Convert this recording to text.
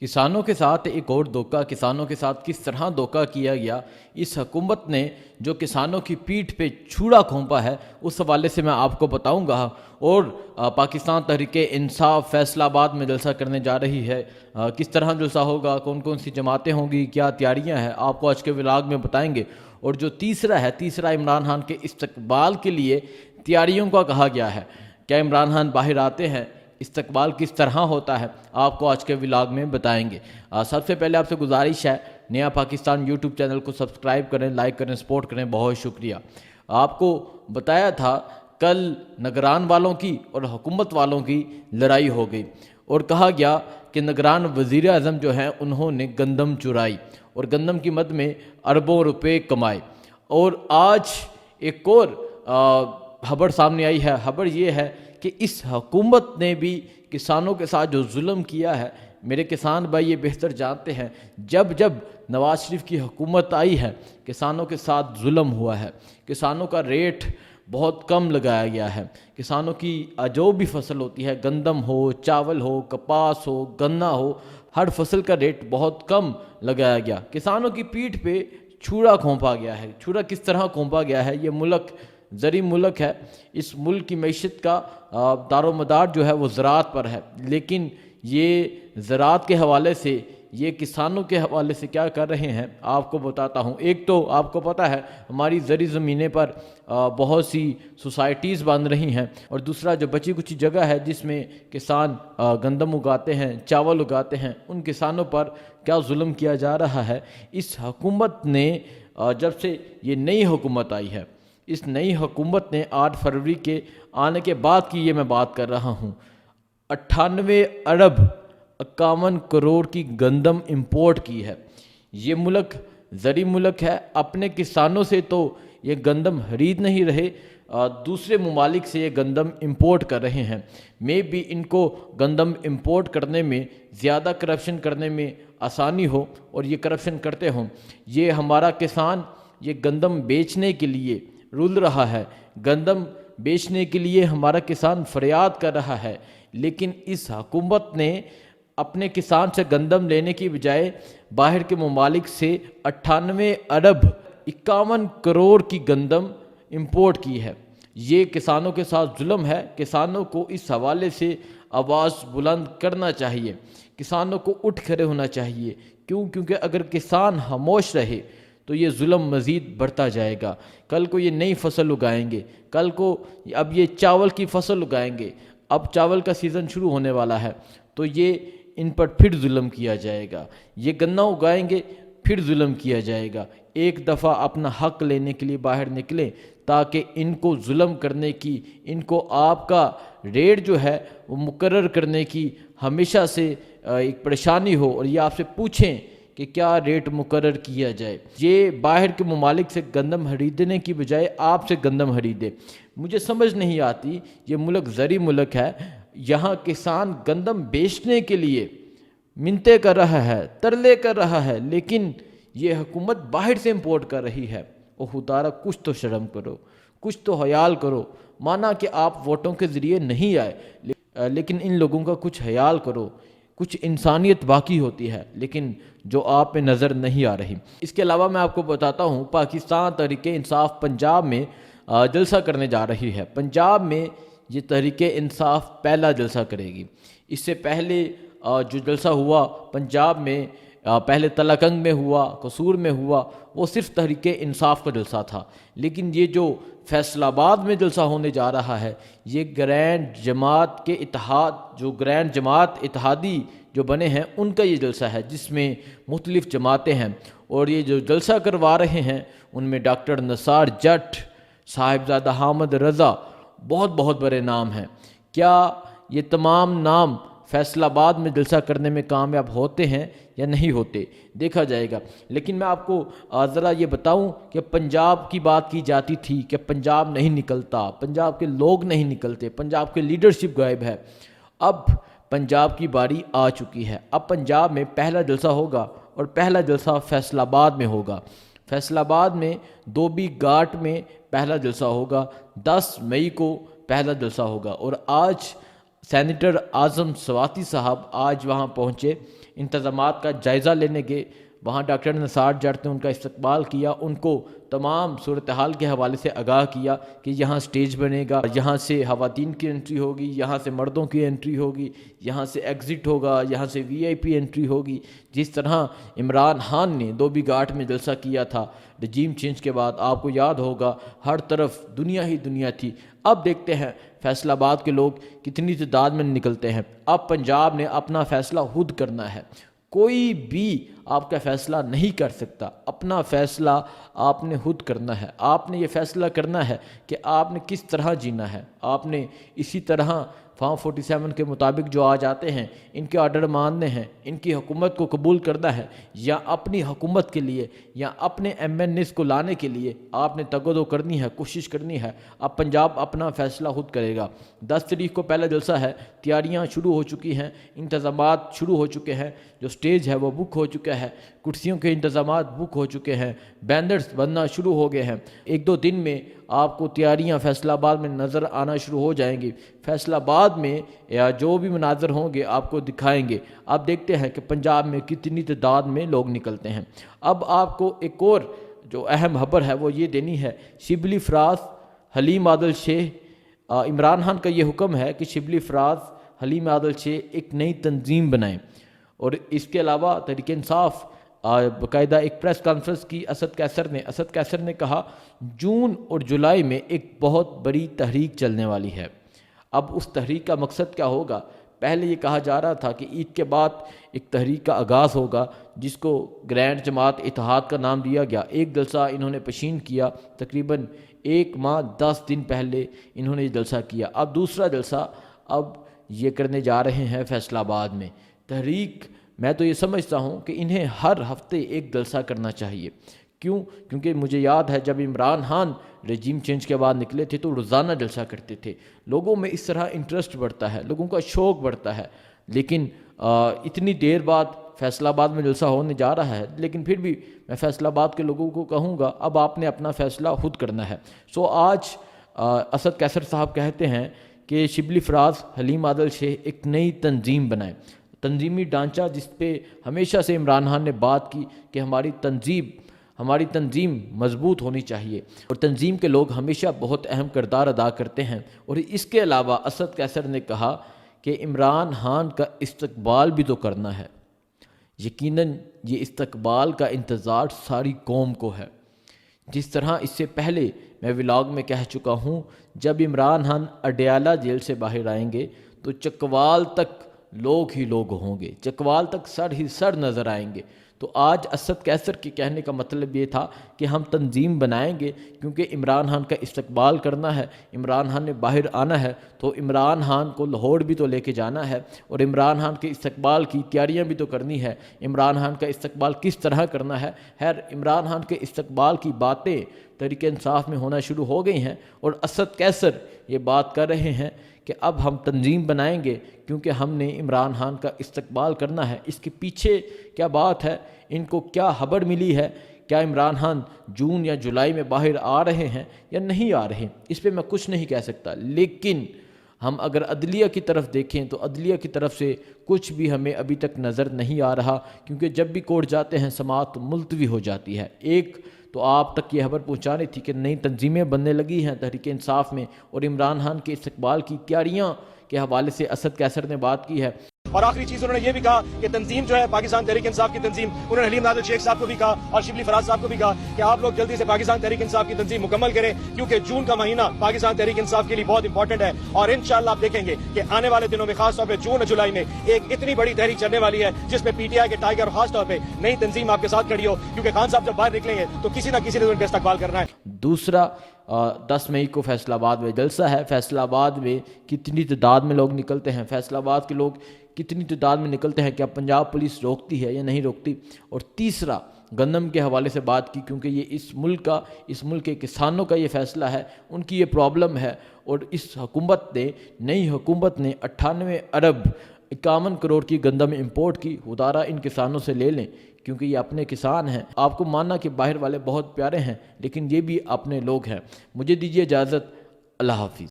کسانوں کے ساتھ ایک اور دھوکہ، کسانوں کے ساتھ کس طرح دھوکہ کیا گیا، اس حکومت نے جو کسانوں کی پیٹھ پہ چھڑا کھونپا ہے، اس حوالے سے میں آپ کو بتاؤں گا۔ اور پاکستان تحریک انصاف فیصل آباد میں جلسہ کرنے جا رہی ہے۔ کس طرح جلسہ ہوگا، کون کون سی جماعتیں ہوں گی، کیا تیاریاں ہیں، آپ کو آج کے ولاگ میں بتائیں گے۔ اور جو تیسرا عمران خان کے استقبال کے لیے تیاریوں کا کہا گیا ہے، کیا عمران خان باہر آتے ہیں، استقبال کس طرح ہوتا ہے، آپ کو آج کے ولاگ میں بتائیں گے۔ سب سے پہلے آپ سے گزارش ہے، نیا پاکستان یوٹیوب چینل کو سبسکرائب کریں، لائک کریں، سپورٹ کریں، بہت شکریہ۔ آپ کو بتایا تھا کل نگران والوں کی اور حکومت والوں کی لڑائی ہو گئی، اور کہا گیا کہ نگران وزیر اعظم جو ہیں انہوں نے گندم چرائی اور گندم کی مد میں اربوں روپے کمائے۔ اور آج ایک اور خبر سامنے آئی ہے، خبر یہ ہے کہ اس حکومت نے بھی کسانوں کے ساتھ جو ظلم کیا ہے، میرے کسان بھائی یہ بہتر جانتے ہیں، جب نواز شریف کی حکومت آئی ہے کسانوں کے ساتھ ظلم ہوا ہے، کسانوں کا ریٹ بہت کم لگایا گیا ہے، کسانوں کی جو بھی فصل ہوتی ہے، گندم ہو، چاول ہو، کپاس ہو، گنا ہو، ہر فصل کا ریٹ بہت کم لگایا گیا، کسانوں کی پیٹھ پہ چھڑا کھونپا گیا ہے۔ چھڑا کس طرح کھونپا گیا ہے؟ یہ ملک زرعی ملک ہے، اس ملک کی معیشت کا دار و مدار جو ہے وہ زراعت پر ہے، لیکن یہ زراعت کے حوالے سے، یہ کسانوں کے حوالے سے کیا کر رہے ہیں آپ کو بتاتا ہوں۔ ایک تو آپ کو پتہ ہے ہماری زرعی زمینیں پر بہت سی سوسائٹیز بن رہی ہیں، اور دوسرا جو بچی کچی جگہ ہے جس میں کسان گندم اگاتے ہیں، چاول اگاتے ہیں، ان کسانوں پر کیا ظلم کیا جا رہا ہے۔ اس حکومت نے جب سے یہ نئی حکومت آئی ہے، اس نئی حکومت نے 8 فروری کے آنے کے بعد کی یہ میں بات کر رہا ہوں، 98 ارب 51 کروڑ کی گندم امپورٹ کی ہے۔ یہ ملک زرعی ملک ہے، اپنے کسانوں سے تو یہ گندم خرید نہیں رہے، دوسرے ممالک سے یہ گندم امپورٹ کر رہے ہیں۔ میں بھی ان کو گندم امپورٹ کرنے میں، زیادہ کرپشن کرنے میں آسانی ہو اور یہ کرپشن کرتے ہوں۔ یہ ہمارا کسان یہ گندم بیچنے کے لیے رول رہا ہے، گندم بیچنے کے لیے ہمارا کسان فریاد کر رہا ہے، لیکن اس حکومت نے اپنے کسان سے گندم لینے کی بجائے باہر کے ممالک سے 98 ارب 51 کروڑ کی گندم امپورٹ کی ہے۔ یہ کسانوں کے ساتھ ظلم ہے۔ کسانوں کو اس حوالے سے آواز بلند کرنا چاہیے، کسانوں کو اٹھ کھڑے ہونا چاہیے۔ کیونکہ اگر کسان خاموش رہے تو یہ ظلم مزید بڑھتا جائے گا۔ کل کو یہ نئی فصل اگائیں گے، کل کو اب یہ چاول کی فصل اگائیں گے، اب چاول کا سیزن شروع ہونے والا ہے، تو یہ ان پر پھر ظلم کیا جائے گا۔ یہ گنا اگائیں گے، پھر ظلم کیا جائے گا۔ ایک دفعہ اپنا حق لینے کے لیے باہر نکلیں، تاکہ ان کو ظلم کرنے کی، ان کو آپ کا ریٹ جو ہے وہ مقرر کرنے کی ہمیشہ سے ایک پریشانی ہو، اور یہ آپ سے پوچھیں کہ کیا ریٹ مقرر کیا جائے۔ یہ باہر کے ممالک سے گندم خریدنے کی بجائے آپ سے گندم خریدے۔ مجھے سمجھ نہیں آتی، یہ ملک زرعی ملک ہے، یہاں کسان گندم بیچنے کے لیے منتیں کر رہا ہے، ترلے کر رہا ہے، لیکن یہ حکومت باہر سے امپورٹ کر رہی ہے۔ او خدارا، کچھ تو شرم کرو، کچھ تو خیال کرو۔ مانا کہ آپ ووٹوں کے ذریعے نہیں آئے، لیکن ان لوگوں کا کچھ خیال کرو، کچھ انسانیت باقی ہوتی ہے، لیکن جو آپ پہ نظر نہیں آ رہی۔ اس کے علاوہ میں آپ کو بتاتا ہوں، پاکستان تحریک انصاف پنجاب میں جلسہ کرنے جا رہی ہے۔ پنجاب میں یہ تحریک انصاف پہلا جلسہ کرے گی۔ اس سے پہلے جو جلسہ ہوا پنجاب میں، پہلے تلاکنگ میں ہوا، قصور میں ہوا، وہ صرف تحریک انصاف کا جلسہ تھا، لیکن یہ جو فیصل آباد میں جلسہ ہونے جا رہا ہے، یہ گرینڈ جماعت کے اتحاد، جو گرینڈ جماعت اتحادی جو بنے ہیں ان کا یہ جلسہ ہے، جس میں مختلف جماعتیں ہیں، اور یہ جو جلسہ کروا رہے ہیں ان میں ڈاکٹر نثار جٹ، صاحبزادہ حامد رضا، بہت بہت بڑے نام ہیں۔ کیا یہ تمام نام فیصل آباد میں جلسہ کرنے میں کامیاب ہوتے ہیں یا نہیں ہوتے، دیکھا جائے گا۔ لیکن میں آپ کو ذرا یہ بتاؤں کہ پنجاب کی بات کی جاتی تھی کہ پنجاب نہیں نکلتا، پنجاب کے لوگ نہیں نکلتے، پنجاب کے لیڈرشپ غائب ہے۔ اب پنجاب کی باری آ چکی ہے، اب پنجاب میں پہلا جلسہ ہوگا، اور پہلا جلسہ فیصل آباد میں ہوگا۔ فیصل آباد میں دوبی گھاٹ میں پہلا جلسہ ہوگا، 10 مئی کو پہلا جلسہ ہوگا، اور آج سینیٹر اعظم سواتی صاحب آج وہاں پہنچے۔ انتظامات کا جائزہ لینے گئے، وہاں ڈاکٹر نثار جٹ نے ان کا استقبال کیا، ان کو تمام صورتحال کے حوالے سے آگاہ کیا کہ یہاں سٹیج بنے گا، یہاں سے خواتین کی انٹری ہوگی، یہاں سے مردوں کی انٹری ہوگی، یہاں سے ایگزٹ ہوگا، یہاں سے وی آئی پی انٹری ہوگی۔ جس طرح عمران خان نے دھوبی گھاٹ میں جلسہ کیا تھا رجیم چینج کے بعد، آپ کو یاد ہوگا ہر طرف دنیا ہی دنیا تھی۔ اب دیکھتے ہیں فیصل آباد کے لوگ کتنی تعداد میں نکلتے ہیں۔ اب پنجاب نے اپنا فیصلہ خود کرنا ہے، کوئی بھی آپ کا فیصلہ نہیں کر سکتا، اپنا فیصلہ آپ نے خود کرنا ہے۔ آپ نے یہ فیصلہ کرنا ہے کہ آپ نے کس طرح جینا ہے، آپ نے اسی طرح فارم 47 کے مطابق جو آج آتے ہیں ان کے آرڈر ماننے ہیں، ان کی حکومت کو قبول کرنا ہے، یا اپنی حکومت کے لیے یا اپنے ایم این ایس کو لانے کے لیے آپ نے تگودو کرنی ہے، کوشش کرنی ہے۔ اب پنجاب اپنا فیصلہ خود کرے گا۔ 10 تاریخ کو پہلا جلسہ ہے، تیاریاں شروع ہو چکی ہیں، انتظامات شروع ہو چکے ہیں، جو سٹیج ہے وہ بک ہو چکا ہے، کرسیوں کے انتظامات بک ہو چکے ہیں، بینرز بننا شروع ہو گئے ہیں۔ 1-2 دن میں آپ کو تیاریاں فیصل آباد میں نظر آنا شروع ہو جائیں گی۔ فیصل آباد میں یا جو بھی مناظر ہوں گے آپ کو دکھائیں گے۔ آپ دیکھتے ہیں کہ پنجاب میں کتنی تعداد میں لوگ نکلتے ہیں۔ اب آپ کو ایک اور جو اہم خبر ہے وہ یہ دینی ہے، شبلی فراز، حلیم عادل شیخ، عمران خان کا یہ حکم ہے کہ شبلی فراز، حلیم عادل شیخ ایک نئی تنظیم بنائیں، اور اس کے علاوہ تحریک انصاف باقاعدہ ایک پریس کانفرنس کی اسد کیسر نے کہا جون اور جولائی میں ایک بہت بڑی تحریک چلنے والی ہے۔ اب اس تحریک کا مقصد کیا ہوگا؟ پہلے یہ کہا جا رہا تھا کہ عید کے بعد ایک تحریک کا آغاز ہوگا جس کو گرینڈ جماعت اتحاد کا نام دیا گیا۔ ایک جلسہ انہوں نے پشین کیا، تقریباً 1 ماہ 10 دن پہلے انہوں نے یہ جلسہ کیا۔ اب دوسرا جلسہ اب یہ کرنے جا رہے ہیں فیصل آباد میں۔ تحریک، میں تو یہ سمجھتا ہوں کہ انہیں ہر ہفتے ایک جلسہ کرنا چاہیے۔ کیوں؟ کیونکہ مجھے یاد ہے جب عمران خان رجیم چینج کے بعد نکلے تھے تو روزانہ جلسہ کرتے تھے، لوگوں میں اس طرح انٹرسٹ بڑھتا ہے، لوگوں کا شوق بڑھتا ہے۔ لیکن اتنی دیر بعد فیصل آباد میں جلسہ ہونے جا رہا ہے، لیکن پھر بھی میں فیصل آباد کے لوگوں کو کہوں گا اب آپ نے اپنا فیصلہ خود کرنا ہے۔ آج اسد کیسر صاحب کہتے ہیں کہ شبلی فراز، حلیم عادل شیخ ایک نئی تنظیم بنائیں، تنظیمی ڈھانچہ جس پہ ہمیشہ سے عمران خان نے بات کی کہ ہماری تنظیم مضبوط ہونی چاہیے، اور تنظیم کے لوگ ہمیشہ بہت اہم کردار ادا کرتے ہیں۔ اور اس کے علاوہ اسد کیسر نے کہا کہ عمران خان کا استقبال بھی تو کرنا ہے۔ یقیناً یہ استقبال کا انتظار ساری قوم کو ہے۔ جس طرح اس سے پہلے میں ولاگ میں کہہ چکا ہوں، جب عمران خان اڈیالہ جیل سے باہر آئیں گے تو چکوال تک لوگ ہی لوگ ہوں گے، چکوال تک سر ہی سر نظر آئیں گے۔ تو آج اسد کیسر کے کہنے کا مطلب یہ تھا کہ ہم تنظیم بنائیں گے کیونکہ عمران خان کا استقبال کرنا ہے، عمران خان نے باہر آنا ہے تو عمران خان کو لاہور بھی تو لے کے جانا ہے، اور عمران خان کے استقبال کی تیاریاں بھی تو کرنی ہے۔ عمران خان کا استقبال کس طرح کرنا ہے؟ عمران خان کے استقبال کی باتیں تحریک انصاف میں ہونا شروع ہو گئی ہیں، اور اسد کیسر یہ بات کر رہے ہیں کہ اب ہم تنظیم بنائیں گے کیونکہ ہم نے عمران خان کا استقبال کرنا ہے۔ اس کے پیچھے کیا بات ہے؟ ان کو کیا خبر ملی ہے؟ کیا عمران خان جون یا جولائی میں باہر آ رہے ہیں یا نہیں آ رہے؟ اس پہ میں کچھ نہیں کہہ سکتا، لیکن ہم اگر عدلیہ کی طرف دیکھیں تو عدلیہ کی طرف سے کچھ بھی ہمیں ابھی تک نظر نہیں آ رہا، کیونکہ جب بھی کورٹ جاتے ہیں سماعت ملتوی ہو جاتی ہے۔ ایک تو آپ تک یہ خبر پہنچانی تھی کہ نئی تنظیمیں بننے لگی ہیں تحریک انصاف میں، اور عمران خان کے استقبال کی تیاریاں کے حوالے سے اسد کیسر نے بات کی ہے۔ اور آخری چیز انہوں نے یہ بھی کہا کہ تنظیم جو ہے پاکستان تحریک انصاف کی تنظیم، انہوں نے حلیم عادل شیخ صاحب کو بھی کہا اور شبلی فراز صاحب کو بھی کہا کہ آپ لوگ جلدی سے پاکستان تحریک انصاف کی تنظیم مکمل کریں، کیونکہ جون کا مہینہ پاکستان تحریک انصاف کے لیے بہت امپورٹنٹ ہے، اور انشاءاللہ آپ دیکھیں گے کہ آنے والے دنوں میں خاص طور پہ جون اور جولائی میں ایک اتنی بڑی تحریک چلنے والی ہے جس میں پی ٹی آئی کے ٹائیگر خاص طور پہ نئی تنظیم آپ کے ساتھ کھڑی ہو، کیونکہ خان صاحب جب باہر نکلیں گے تو کسی نہ کسی نے ان کا استقبال کرنا ہے۔ دوسرا 10 مئی کو فیصل آباد میں جلسہ ہے۔ فیصل آباد میں کتنی تعداد میں لوگ نکلتے ہیں، فیصل آباد کے لوگ کتنی تعداد میں نکلتے ہیں، کیا پنجاب پولیس روکتی ہے یا نہیں روکتی؟ اور تیسرا گندم کے حوالے سے بات کی، کیونکہ یہ اس ملک کے کسانوں کا یہ فیصلہ ہے، ان کی یہ پرابلم ہے، اور اس نئی حکومت نے 98 ارب 51 کروڑ کی گندم امپورٹ کی۔ خدارہ ان کسانوں سے لے لیں، کیونکہ یہ اپنے کسان ہیں۔ آپ کو ماننا کہ باہر والے بہت پیارے ہیں، لیکن یہ بھی اپنے لوگ ہیں۔ مجھے دیجیے اجازت، اللہ حافظ۔